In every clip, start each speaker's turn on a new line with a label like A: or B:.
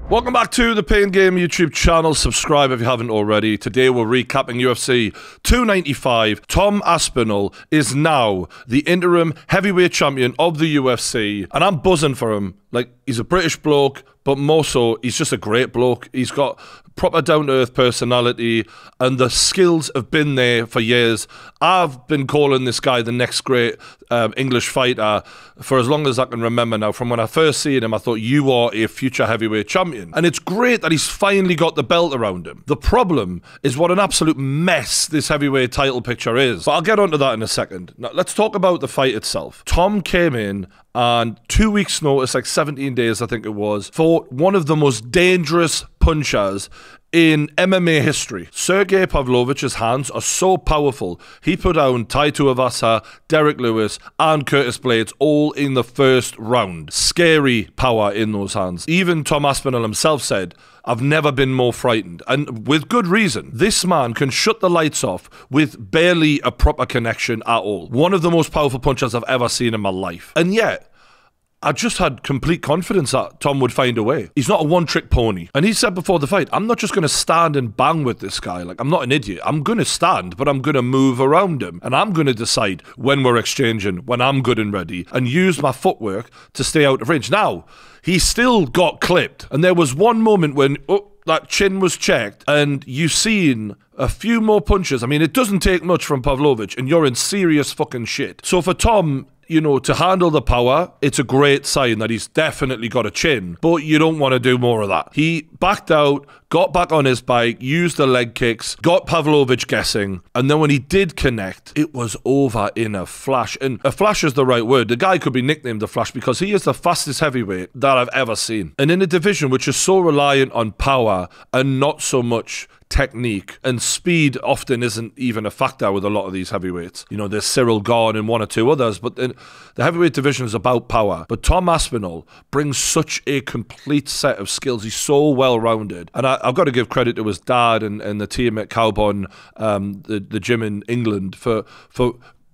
A: Welcome back to the Pain Game YouTube channel. Subscribe if you haven't already. Today we're recapping UFC 295. Tom Aspinall is now the interim heavyweight champion of the UFC, and I'm buzzing for him. Like, he's a British bloke, but more so, he's just a great bloke. He's got proper down-to-earth personality, and the skills have been there for years. I've been calling this guy the next great English fighter for as long as I can remember now. From when I first seen him, I thought, you are a future heavyweight champion. And it's great that he's finally got the belt around him. The problem is what an absolute mess this heavyweight title picture is. But I'll get onto that in a second. Now, let's talk about the fight itself. Tom came in and 2 weeks notice, like 17 days I think it was, fought one of the most dangerous punchers in MMA history. Sergey Pavlovich's hands are so powerful. He put down Tai Tuivasa, Derek Lewis, and Curtis Blades all in the first round. Scary power in those hands. Even Tom Aspinall himself said, I've never been more frightened, and with good reason. This man can shut the lights off with barely a proper connection at all. One of the most powerful punchers I've ever seen in my life. And yet, I just had complete confidence that Tom would find a way. He's not a one-trick pony. And he said before the fight, I'm not just going to stand and bang with this guy. Like, I'm not an idiot. I'm going to stand, but I'm going to move around him. And I'm going to decide when we're exchanging, when I'm good and ready, and use my footwork to stay out of range. Now, he still got clipped. And there was one moment when that chin was checked, and you seen a few more punches. I mean, it doesn't take much from Pavlovich, and you're in serious fucking shit. So for Tom, you know, to handle the power, it's a great sign that he's definitely got a chin, but you don't want to do more of that. He backed out, got back on his bike, used the leg kicks, got Pavlovich guessing, and then when he did connect, it was over in a flash. And a flash is the right word. The guy could be nicknamed the Flash because he is the fastest heavyweight that I've ever seen. And in a division which is so reliant on power and not so much technique, and speed often isn't even a factor with a lot of these heavyweights. You know, there's Cyril Gane and one or two others, but the heavyweight division is about power. But Tom Aspinall brings such a complete set of skills. He's so well-rounded. And I've got to give credit to his dad and the team at Cowbon, the gym in England, for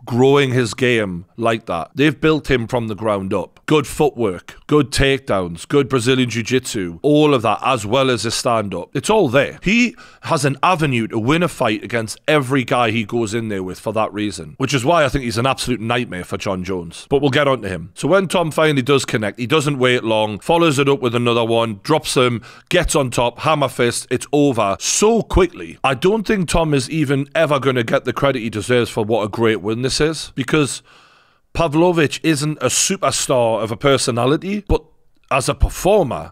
A: growing his game like that. They've built him from the ground up. Good footwork, good takedowns, good Brazilian Jiu-Jitsu, all of that, as well as his stand-up. It's all there. He has an avenue to win a fight against every guy he goes in there with for that reason, which is why I think he's an absolute nightmare for Jon Jones. But we'll get on to him. So when Tom finally does connect, he doesn't wait long, follows it up with another one, drops him, gets on top, hammer fist, it's over so quickly. I don't think Tom is even ever going to get the credit he deserves for what a great win this is, because Pavlovich isn't a superstar of a personality, but as a performer,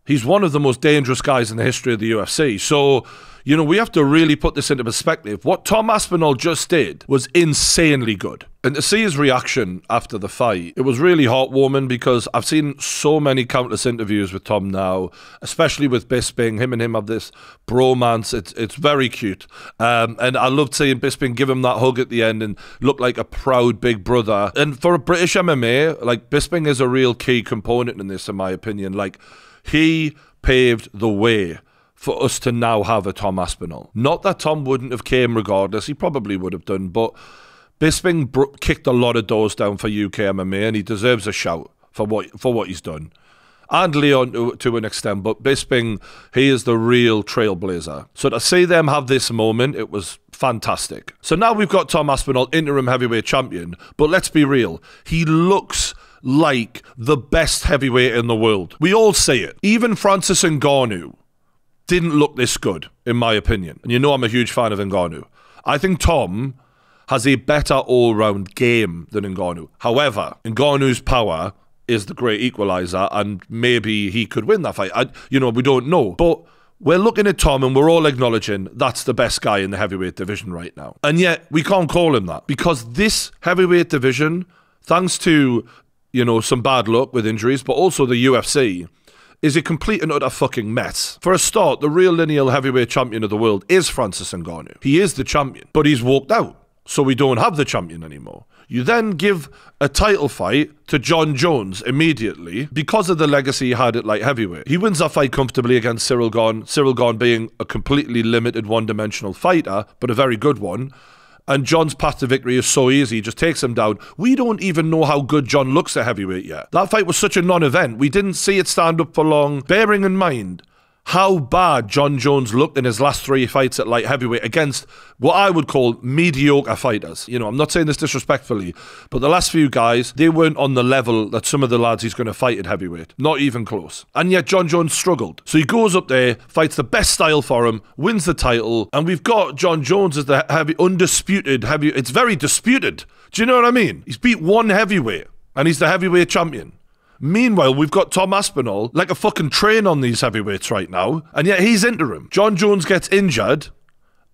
A: he's one of the most dangerous guys in the history of the UFC. So, you know, we have to really put this into perspective. What Tom Aspinall just did was insanely good. And to see his reaction after the fight, it was really heartwarming, because I've seen so many countless interviews with Tom now, especially with Bisping. Him and him have this bromance. It's very cute. And I loved seeing Bisping give him that hug at the end and look like a proud big brother. And for a British MMA, like, Bisping is a real key component in this, in my opinion. Like, he paved the way for us to now have a Tom Aspinall. Not that Tom wouldn't have came regardless. He probably would have done, but Bisping kicked a lot of doors down for UK MMA, and he deserves a shout for what he's done. And Leon to an extent, but Bisping, he is the real trailblazer. So to see them have this moment, it was fantastic. So now we've got Tom Aspinall, interim heavyweight champion, but let's be real, he looks like the best heavyweight in the world. We all say it. Even Francis Ngannou didn't look this good, in my opinion. And you know I'm a huge fan of Ngannou. I think Tom has a better all-round game than Ngannou. However, Ngannou's power is the great equalizer, and maybe he could win that fight. You know, we don't know. But we're looking at Tom and we're all acknowledging that's the best guy in the heavyweight division right now. And yet, we can't call him that, because this heavyweight division, thanks to, you know, some bad luck with injuries, but also the UFC, is a complete and utter fucking mess. For a start, the real lineal heavyweight champion of the world is Francis Ngannou. He is the champion, but he's walked out, so we don't have the champion anymore. You then give a title fight to Jon Jones immediately because of the legacy he had at light heavyweight. He wins that fight comfortably against Cyril Gane. Cyril Gane being a completely limited one-dimensional fighter, but a very good one. and Jon's path to victory is so easy, he just takes him down. We don't even know how good Jon looks at heavyweight yet. That fight was such a non-event. We didn't see it stand up for long. Bearing in mind how bad Jon Jones looked in his last 3 fights at light heavyweight against what I would call mediocre fighters. You know, I'm not saying this disrespectfully, but the last few guys, they weren't on the level that some of the lads he's going to fight at heavyweight. Not even close. And yet Jon Jones struggled. So he goes up there, fights the best style for him, wins the title, and we've got Jon Jones as the undisputed heavyweight. It's very disputed. Do you know what I mean? He's beat 1 heavyweight, and he's the heavyweight champion. Meanwhile, we've got Tom Aspinall like a fucking train on these heavyweights right now, and yet he's interim. Jon Jones gets injured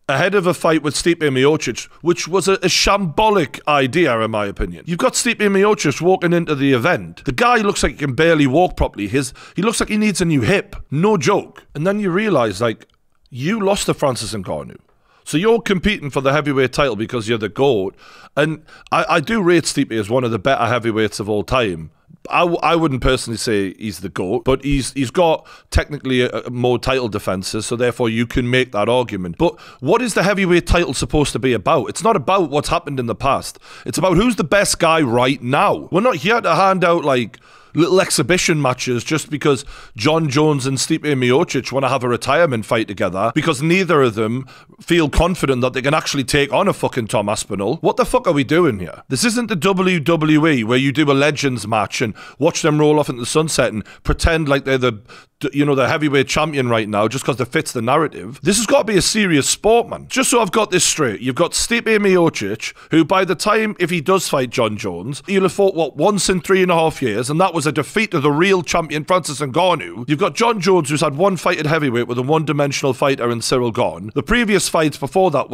A: ahead of a fight with Stipe Miocic, which was a shambolic idea, in my opinion. You've got Stipe Miocic walking into the event. The guy looks like he can barely walk properly. He looks like he needs a new hip. No joke. And then you realise, like, you lost to Francis Ngannou. So you're competing for the heavyweight title because you're the GOAT. And I do rate Stipe as one of the better heavyweights of all time. I wouldn't personally say he's the GOAT, but he's got technically more title defenses, so therefore you can make that argument. But what is the heavyweight title supposed to be about? It's not about what's happened in the past. It's about who's the best guy right now. We're not here to hand out, like, little exhibition matches just because Jon Jones and Stipe Miocic want to have a retirement fight together because neither of them feel confident that they can actually take on a fucking Tom Aspinall. What the fuck are we doing here? This isn't the WWE where you do a Legends match and watch them roll off into the sunset and pretend like they're the heavyweight champion right now just because it fits the narrative. This has got to be a serious sport, man. Just so I've got this straight, you've got Stipe Miocic, who by the time, if he does fight Jon Jones, he'll have fought, what, once in 3.5 years, and that was a defeat to the real champion, Francis Ngannou. You've got Jon Jones, who's had 1 fight at heavyweight with a one-dimensional fighter in Cyril Gane. The previous fights before that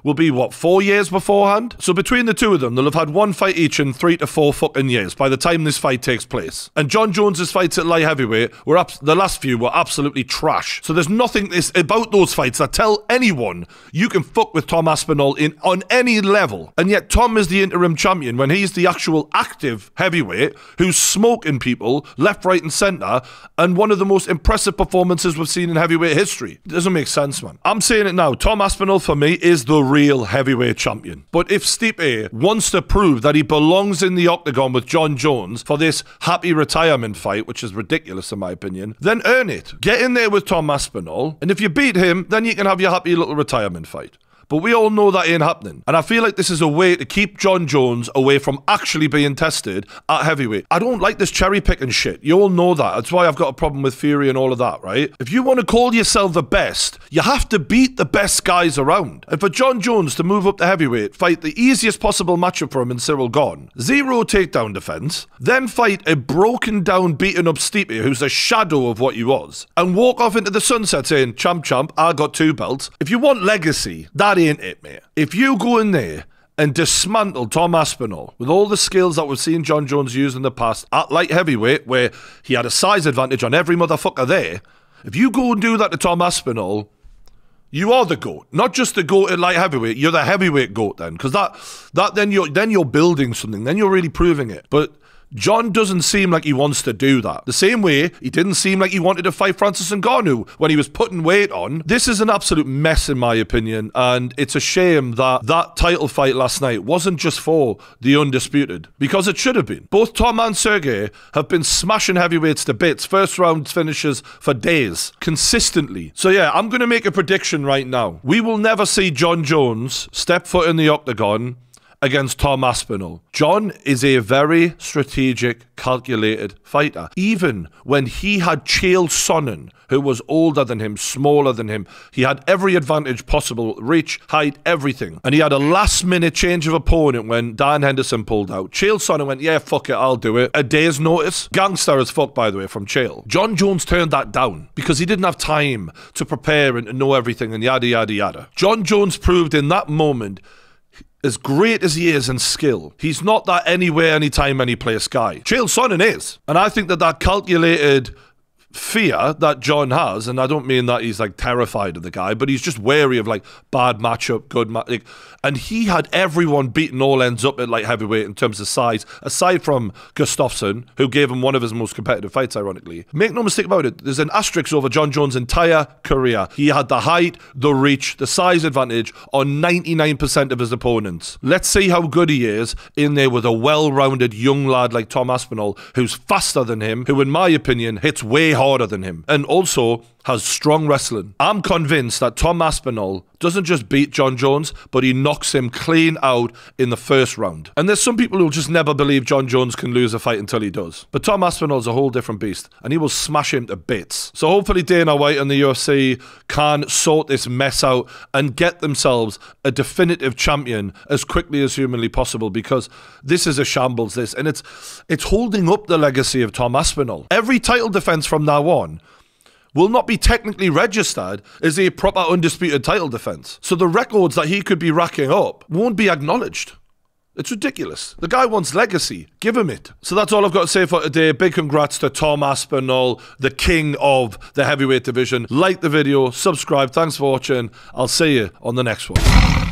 A: will be, what, 4 years beforehand? So between the two of them, they'll have had 1 fight each in 3 to 4 fucking years by the time this fight takes place. And Jon Jones's fights at light heavyweight were the last few were absolutely trash. So there's nothing about those fights that tell anyone you can fuck with Tom Aspinall on any level. And yet Tom is the interim champion when he's the actual active heavyweight who's smoking people left, right and centre, and one of the most impressive performances we've seen in heavyweight history. It doesn't make sense, man. I'm saying it now. Tom Aspinall for me is the real heavyweight champion. But if Stipe wants to prove that he belongs in the octagon with Jon Jones for this happy retirement fight, which is ridiculous in my opinion, then earn it. Get in there with Tom Aspinall, and if you beat him, then you can have your happy little retirement fight. But we all know that ain't happening. And I feel like this is a way to keep Jon Jones away from actually being tested at heavyweight. I don't like this cherry picking shit. You all know that. That's why I've got a problem with Fury and all of that, right? If you want to call yourself the best, you have to beat the best guys around. And for Jon Jones to move up to heavyweight, fight the easiest possible matchup for him in Cyril Gane, 0 takedown defense, then fight a broken down, beaten up Stipe, who's a shadow of what he was, and walk off into the sunset saying, champ, champ, I got 2 belts. If you want legacy, that ain't it, mate. If you go in there and dismantle Tom Aspinall with all the skills that we've seen Jon Jones use in the past at light heavyweight, where he had a size advantage on every motherfucker there, if you go and do that to Tom Aspinall, you are the GOAT. Not just the GOAT at light heavyweight, you're the heavyweight GOAT then. Because then you're building something, then you're really proving it. But Jon doesn't seem like he wants to do that. The same way he didn't seem like he wanted to fight Francis Ngannou when he was putting weight on. This is an absolute mess in my opinion, and it's a shame that that title fight last night wasn't just for the undisputed, because it should have been. Both Tom and Sergey have been smashing heavyweights to bits, first round finishes for days, consistently. So yeah, I'm going to make a prediction right now. We will never see Jon Jones step foot in the octagon against Tom Aspinall. Jon is a very strategic, calculated fighter. Even when he had Chael Sonnen, who was older than him, smaller than him, he had every advantage possible, reach, height, everything. And he had a last-minute change of opponent when Dan Henderson pulled out. Chael Sonnen went, yeah, fuck it, I'll do it. A day's notice. Gangster as fuck, by the way, from Chael. Jon Jones turned that down because he didn't have time to prepare and to know everything and yada, yada, yada. Jon Jones proved in that moment, as great as he is in skill, he's not that anywhere, anytime, any place guy. Chael Sonnen is. And I think that calculated fear that Jon has, and I don't mean that he's like terrified of the guy, but he's just wary of like bad matchup, good like, and he had everyone beating all ends up at light heavyweight in terms of size, aside from Gustafsson, who gave him one of his most competitive fights, ironically. Make no mistake about it, there's an asterisk over Jon Jones' entire career. He had the height, the reach, the size advantage on 99% of his opponents. Let's see how good he is in there with a well-rounded young lad like Tom Aspinall, who's faster than him, who in my opinion hits way harder than him, and also has strong wrestling. I'm convinced that Tom Aspinall doesn't just beat Jon Jones, but he knocks him clean out in the first round. And there's some people who'll just never believe Jon Jones can lose a fight until he does. But Tom Aspinall's a whole different beast, and he will smash him to bits. So hopefully Dana White and the UFC can sort this mess out and get themselves a definitive champion as quickly as humanly possible, because this is a shambles, this, and it's holding up the legacy of Tom Aspinall. Every title defense from now on will not be technically registered as a proper undisputed title defense. So the records that he could be racking up won't be acknowledged. It's ridiculous. The guy wants legacy. Give him it. So that's all I've got to say for today. Big congrats to Tom Aspinall, the king of the heavyweight division. Like the video, subscribe. Thanks for watching. I'll see you on the next one.